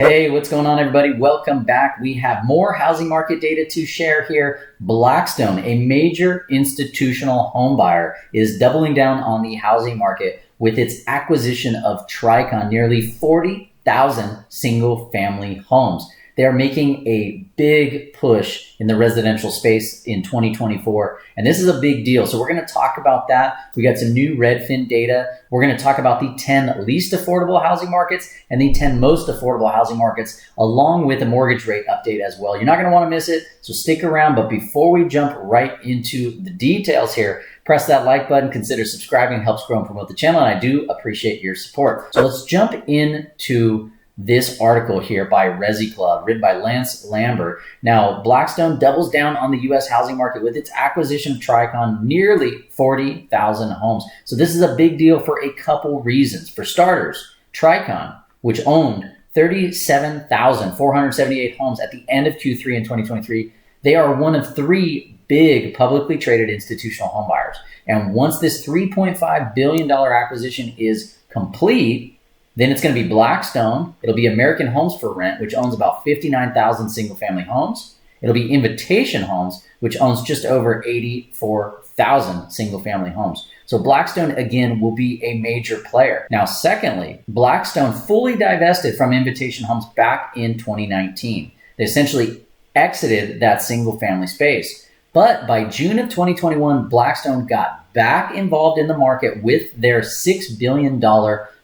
Hey, what's going on, everybody? Welcome back. We have more housing market data to share here. Blackstone, a major institutional home buyer, is doubling down on the housing market with its acquisition of Tricon, nearly 40,000 single-family homes. They are making a big push in the residential space in 2024, and this is a big deal. So we're going to talk about that. We got some new Redfin data. We're going to talk about the 10 least affordable housing markets and the 10 most affordable housing markets, along with a mortgage rate update as well. You're not going to want to miss it, so stick around. But before we jump right into the details here, press that like button, consider subscribing. It helps grow and promote the channel, and I do appreciate your support. So let's jump into this article here by Resi Club, written by Lance Lambert. Now, Blackstone doubles down on the U.S. housing market with its acquisition of Tricon, nearly 40,000 homes. So this is a big deal for a couple reasons. For starters, Tricon, which owned 37,478 homes at the end of Q3 in 2023, they are one of three big publicly traded institutional home buyers. And once this $3.5 billion acquisition is complete, then it's going to be Blackstone. It'll be American Homes for Rent, which owns about 59,000 single-family homes. It'll be Invitation Homes, which owns just over 84,000 single-family homes. So Blackstone, again, will be a major player. Now, secondly, Blackstone fully divested from Invitation Homes back in 2019. They essentially exited that single-family space. But by June of 2021, Blackstone got back involved in the market with their $6 billion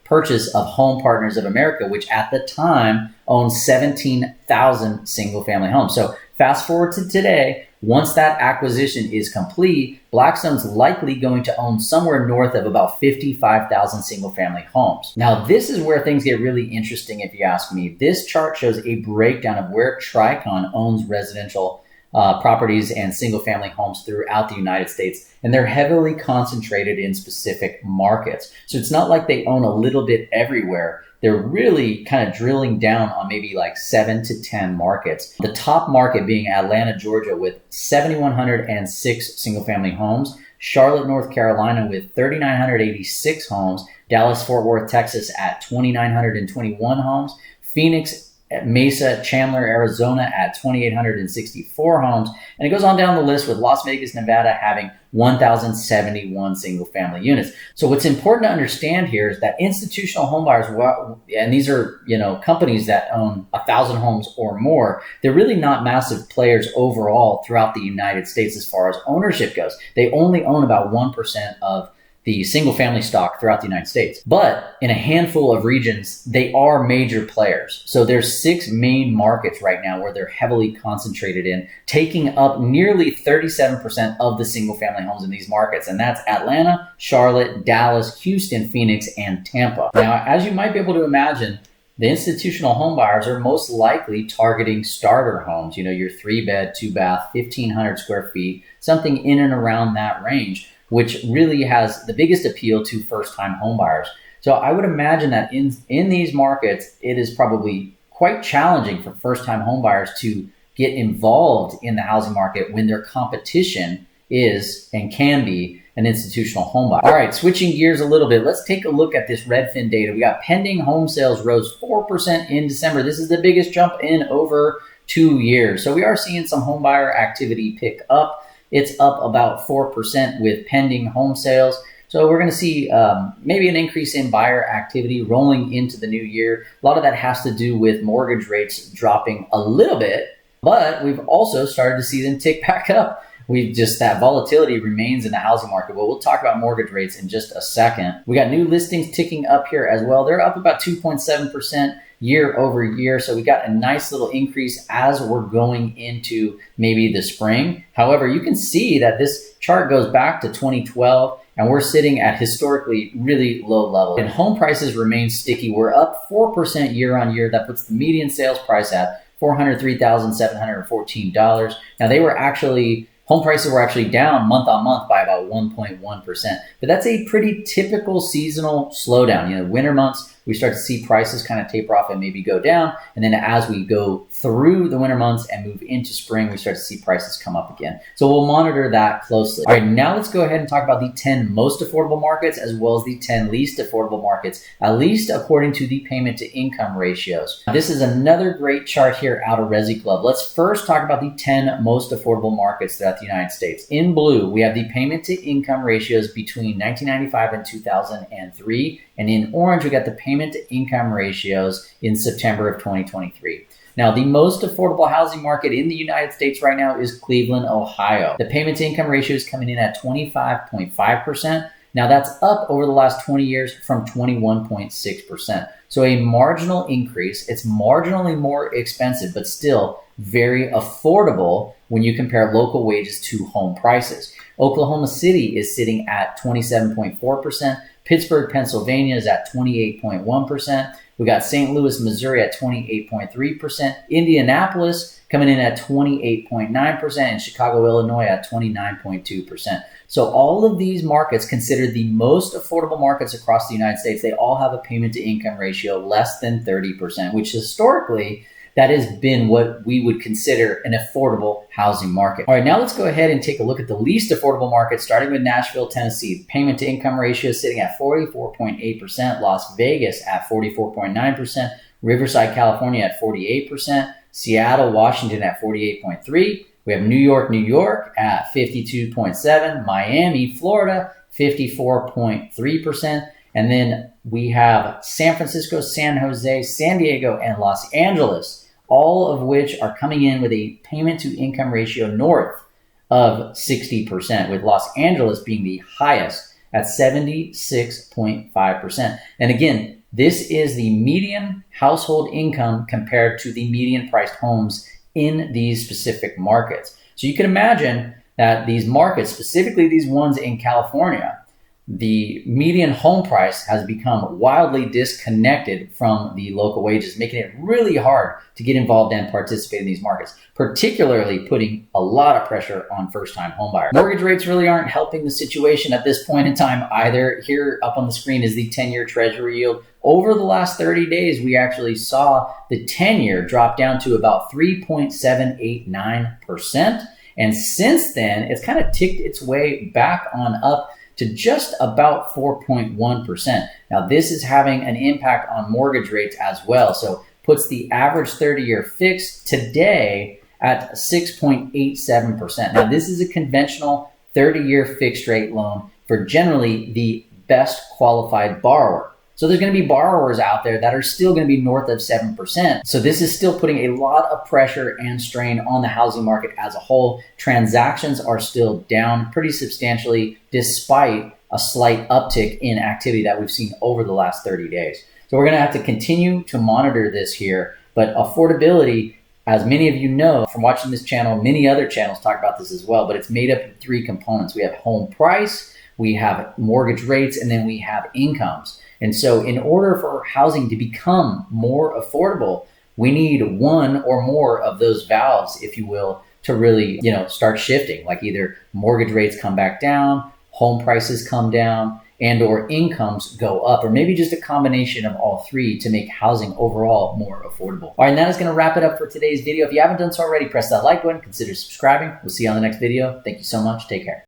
purchase of Home Partners of America, which at the time owned 17,000 single-family homes. So fast forward to today, once that acquisition is complete, Blackstone's likely going to own somewhere north of about 55,000 single-family homes. Now, this is where things get really interesting if you ask me. This chart shows a breakdown of where Tricon owns residential properties and single-family homes throughout the United States, and they're heavily concentrated in specific markets. So it's not like they own a little bit everywhere. They're really kind of drilling down on maybe like 7 to 10 markets. The top market being Atlanta, Georgia, with 7,106 single-family homes, Charlotte, North Carolina, with 3,986 homes, Dallas-Fort Worth, Texas, at 2,921 homes, Phoenix, Mesa, Chandler, Arizona at 2,864 homes. And it goes on down the list with Las Vegas, Nevada having 1,071 single family units. So what's important to understand here is that institutional home buyers, and these are, companies that own 1,000 homes or more, they're really not massive players overall throughout the United States as far as ownership goes. They only own about 1% of the single family stock throughout the United States. But in a handful of regions, they are major players. So there's 6 main markets right now where they're heavily concentrated in, taking up nearly 37% of the single family homes in these markets. And that's Atlanta, Charlotte, Dallas, Houston, Phoenix, and Tampa. Now, as you might be able to imagine, the institutional home buyers are most likely targeting starter homes, your 3-bed, 2-bath, 1,500 square feet, something in and around that range, which really has the biggest appeal to first-time home buyers. So I would imagine that in these markets, it is probably quite challenging for first-time home buyers to get involved in the housing market when their competition is and can be an institutional home buyer. All right, switching gears a little bit, let's take a look at this Redfin data. We got pending home sales rose 4% in December. This is the biggest jump in over 2 years. So we are seeing some home buyer activity pick up. It's up about 4% with pending home sales. So we're going to see maybe an increase in buyer activity rolling into the new year. A lot of that has to do with mortgage rates dropping a little bit, but we've also started to see them tick back up. That volatility remains in the housing market. Well, we'll talk about mortgage rates in just a second. We got new listings ticking up here as well. They're up about 2.7% year over year. So we got a nice little increase as we're going into maybe the spring. However, you can see that this chart goes back to 2012 and we're sitting at historically really low levels. And home prices remain sticky. We're up 4% year on year. That puts the median sales price at $403,714. Now home prices were actually down month on month by about 1.1%. But that's a pretty typical seasonal slowdown. Winter months, we start to see prices kind of taper off and maybe go down. And then as we go through the winter months and move into spring, we start to see prices come up again. So we'll monitor that closely. All right, now let's go ahead and talk about the 10 most affordable markets as well as the 10 least affordable markets, at least according to the payment to income ratios. This is another great chart here out of Resi Club. Let's first talk about the 10 most affordable markets throughout the United States. In blue, we have the payment to income ratios between 1995 and 2003. And in orange, we got the payment to income ratios in September of 2023. Now, the most affordable housing market in the United States right now is Cleveland, Ohio. The payment to income ratio is coming in at 25.5%. Now, that's up over the last 20 years from 21.6%. So a marginal increase. It's marginally more expensive, but still very affordable when you compare local wages to home prices. Oklahoma City is sitting at 27.4%. Pittsburgh, Pennsylvania is at 28.1%. We got St. Louis, Missouri at 28.3%. Indianapolis coming in at 28.9%, and Chicago, Illinois at 29.2%. So all of these markets considered the most affordable markets across the United States, they all have a payment to income ratio less than 30%, which historically that has been what we would consider an affordable housing market. All right, now let's go ahead and take a look at the least affordable market, starting with Nashville, Tennessee. Payment to income ratio is sitting at 44.8%, Las Vegas at 44.9%, Riverside, California at 48%, Seattle, Washington at 48.3%. We have New York at 52.7%, Miami, Florida, 54.3%. And then we have San Francisco, San Jose, San Diego, and Los Angeles, all of which are coming in with a payment to income ratio north of 60%, with Los Angeles being the highest at 76.5%. And again, this is the median household income compared to the median priced homes in these specific markets. So you can imagine that these markets, specifically these ones in California, the median home price has become wildly disconnected from the local wages, making it really hard to get involved and participate in these markets, particularly putting a lot of pressure on first-time homebuyers. Mortgage rates really aren't helping the situation at this point in time either. Here up on the screen is the 10-year Treasury yield. Over the last 30 days, we actually saw the 10-year drop down to about 3.789%. And since then, it's kind of ticked its way back on up to just about 4.1%. Now, this is having an impact on mortgage rates as well. So puts the average 30-year fix today at 6.87%. Now, this is a conventional 30-year fixed rate loan for generally the best qualified borrower. So there's going to be borrowers out there that are still going to be north of 7%. So this is still putting a lot of pressure and strain on the housing market as a whole. Transactions are still down pretty substantially despite a slight uptick in activity that we've seen over the last 30 days. So we're going to have to continue to monitor this here. But affordability, as many of you know from watching this channel, many other channels talk about this as well, but it's made up of three components. We have home price, we have mortgage rates, and then we have incomes. And so in order for housing to become more affordable, we need one or more of those valves, if you will, to really, start shifting, like either mortgage rates come back down, home prices come down, and or incomes go up, or maybe just a combination of all three to make housing overall more affordable. All right, and that is going to wrap it up for today's video. If you haven't done so already, press that like button, consider subscribing. We'll see you on the next video. Thank you so much. Take care.